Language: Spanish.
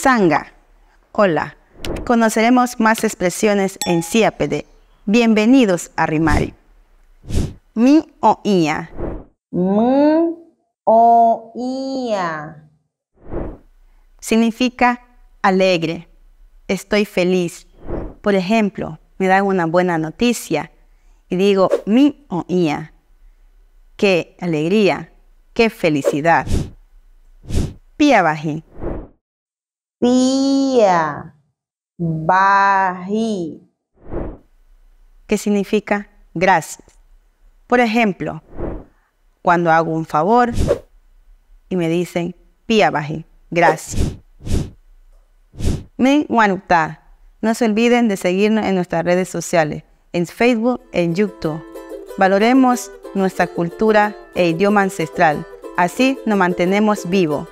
Sanga. Hola. Conoceremos más expresiones en Siapede. Bienvenidos a Rimari. Mi o ia. O ia. Significa alegre. Estoy feliz. Por ejemplo, me dan una buena noticia y digo mi o ia. Qué alegría, qué felicidad. Piabaji. Pia. Baji. ¿Qué significa gracias? Por ejemplo, cuando hago un favor y me dicen piabaji, gracias. Mi wanuta. No se olviden de seguirnos en nuestras redes sociales, en Facebook y en YouTube. Valoremos nuestra cultura e idioma ancestral. Así nos mantenemos vivos.